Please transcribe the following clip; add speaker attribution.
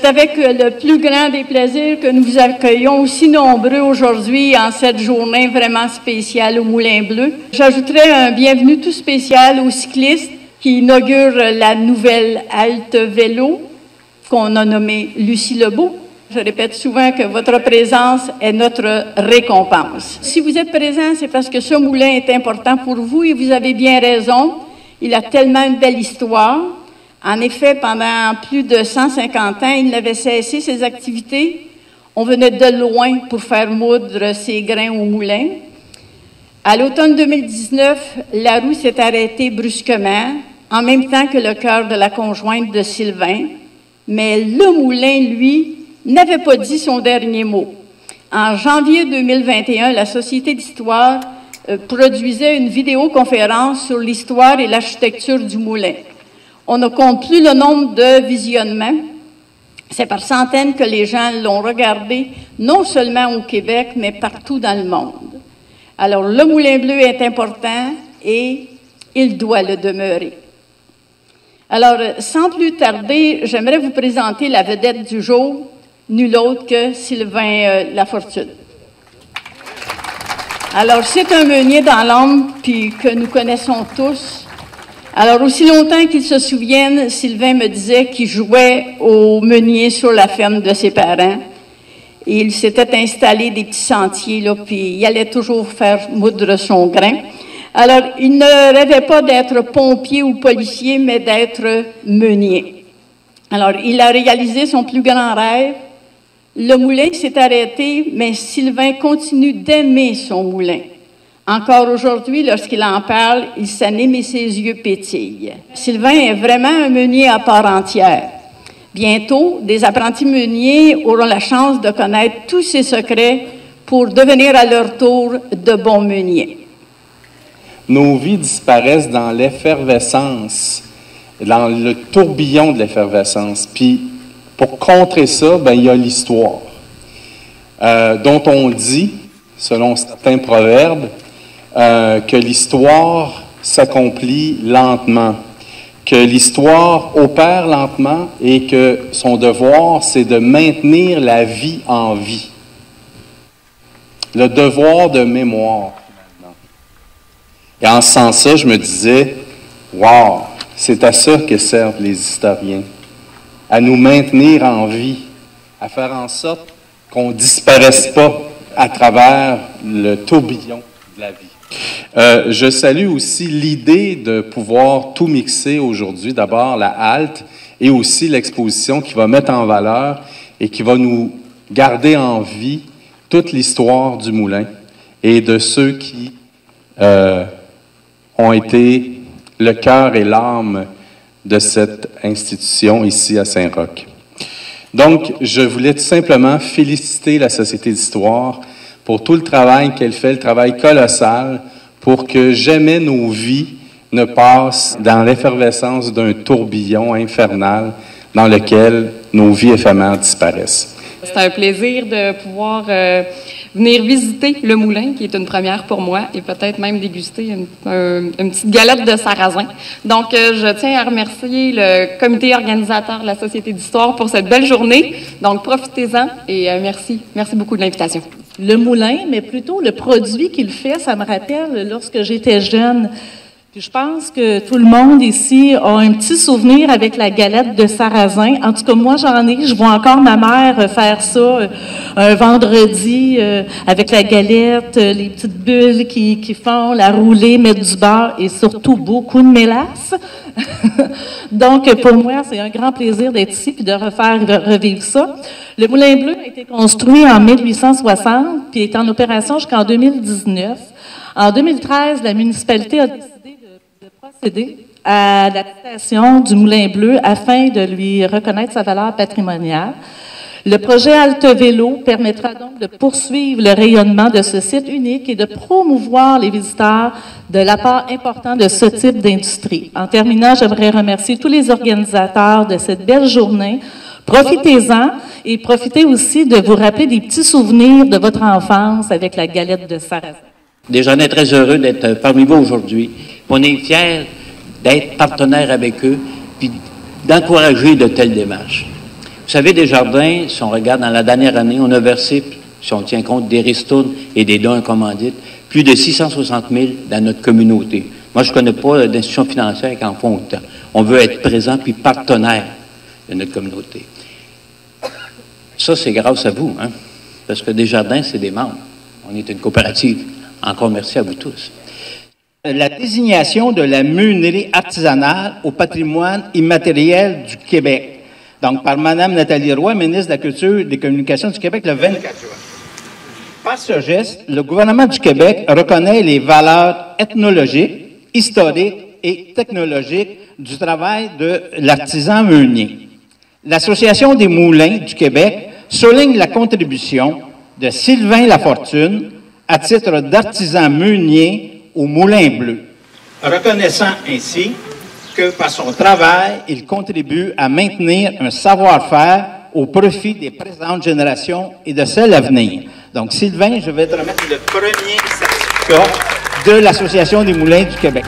Speaker 1: c'est avec le plus grand des plaisirs que nous vous accueillons aussi nombreux aujourd'hui en cette journée vraiment spéciale au Moulin Bleu. J'ajouterai un bienvenue tout spécial aux cyclistes qui inaugurent la nouvelle halte vélo qu'on a nommée Lucie Lebeau. Je répète souvent que votre présence est notre récompense. Si vous êtes présent, c'est parce que ce moulin est important pour vous et vous avez bien raison. Il a tellement une belle histoire. En effet, pendant plus de 150 ans, il n'avait cessé ses activités. On venait de loin pour faire moudre ses grains au moulin. À l'automne 2019, la roue s'est arrêtée brusquement, en même temps que le cœur de la conjointe de Sylvain. Mais le moulin, lui, n'avait pas dit son dernier mot. En janvier 2021, la Société d'histoire produisait une vidéoconférence sur l'histoire et l'architecture du moulin. On ne compte plus le nombre de visionnements. C'est par centaines que les gens l'ont regardé, non seulement au Québec, mais partout dans le monde. Alors, le Moulin Bleu est important et il doit le demeurer. Alors, sans plus tarder, j'aimerais vous présenter la vedette du jour, nul autre que Sylvain Lafortune. Alors, c'est un meunier dans l'âme, puis que nous connaissons tous. Alors, aussi longtemps qu'ils se souviennent, Sylvain me disait qu'il jouait au meunier sur la ferme de ses parents. Et il s'était installé des petits sentiers, là, puis il allait toujours faire moudre son grain. Alors, il ne rêvait pas d'être pompier ou policier, mais d'être meunier. Alors, il a réalisé son plus grand rêve. Le moulin s'est arrêté, mais Sylvain continue d'aimer son moulin. Encore aujourd'hui, lorsqu'il en parle, il s'anime et ses yeux pétillent. Sylvain est vraiment un meunier à part entière. Bientôt, des apprentis meuniers auront la chance de connaître tous ses secrets pour devenir à leur tour de bons meuniers.
Speaker 2: Nos vies disparaissent dans l'effervescence, dans le tourbillon de l'effervescence. Puis, pour contrer ça, il y a l'histoire, dont on dit, selon certains proverbes, que l'histoire s'accomplit lentement, que l'histoire opère lentement et que son devoir, c'est de maintenir la vie en vie. Le devoir de mémoire, finalement. Et en ce sens-là, je me disais, wow, c'est à ça que servent les historiens, à nous maintenir en vie, à faire en sorte qu'on ne disparaisse pas à travers le tourbillon de la vie. Je salue aussi l'idée de pouvoir tout mixer aujourd'hui. D'abord, la halte et aussi l'exposition qui va mettre en valeur et qui va nous garder en vie toute l'histoire du moulin et de ceux qui ont été le cœur et l'âme de cette institution ici à Saint-Roch. Donc, je voulais tout simplement féliciter la Société d'histoire pour tout le travail qu'elle fait, le travail colossal, pour que jamais nos vies ne passent dans l'effervescence d'un tourbillon infernal dans lequel nos vies éphémères disparaissent.
Speaker 3: C'est un plaisir de pouvoir venir visiter le moulin, qui est une première pour moi, et peut-être même déguster une petite galette de sarrasin. Donc, je tiens à remercier le comité organisateur de la Société d'histoire pour cette belle journée. Donc, profitez-en et merci. Merci beaucoup de l'invitation.
Speaker 4: Le moulin, mais plutôt le produit qu'il fait, ça me rappelle lorsque j'étais jeune. Puis je pense que tout le monde ici a un petit souvenir avec la galette de sarrasin. En tout cas, moi, j'en ai. Je vois encore ma mère faire ça un vendredi avec la galette, les petites bulles qui font, la rouler, mettre du beurre et surtout beaucoup de mélasse. Donc, pour moi, c'est un grand plaisir d'être ici et de revivre ça. Le Moulin Bleu a été construit en 1860 puis est en opération jusqu'en 2019. En 2013, la municipalité a décidé de procéder à l'adaptation du Moulin Bleu afin de lui reconnaître sa valeur patrimoniale. Le projet Halte Vélo permettra donc de poursuivre le rayonnement de ce site unique et de promouvoir les visiteurs de l'apport important de ce type d'industrie. En terminant, j'aimerais remercier tous les organisateurs de cette belle journée. Profitez-en et profitez aussi de vous rappeler des petits souvenirs de votre enfance avec la galette de sarrasin.
Speaker 5: Déjà, on est très heureux d'être parmi vous aujourd'hui. On est fiers d'être partenaires avec eux puis d'encourager de telles démarches. Vous Vous savez, Desjardins, si on regarde dans la dernière année, on a versé, si on tient compte des ristournes et des dons commandites, plus de 660 000 dans notre communauté. Moi, je ne connais pas d'institutions financières qui en font autant. On veut être présent puis partenaire de notre communauté. Ça, c'est grâce à vous, hein? Parce que Desjardins, c'est des membres. On est une coopérative. Encore merci à vous tous.
Speaker 6: La désignation de la meunerie artisanale au patrimoine immatériel du Québec. Donc, par Mme Nathalie Roy, ministre de la Culture et des Communications du Québec, le 24 juin. Par ce geste, le gouvernement du Québec reconnaît les valeurs ethnologiques, historiques et technologiques du travail de l'artisan meunier. L'Association des moulins du Québec souligne la contribution de Sylvain Lafortune à titre d'artisan meunier au Moulin Bleu, reconnaissant ainsi que par son travail, il contribue à maintenir un savoir-faire au profit des présentes générations et de celles à venir. Donc, Sylvain, je vais te remettre le premier certificat de l'Association des moulins du Québec.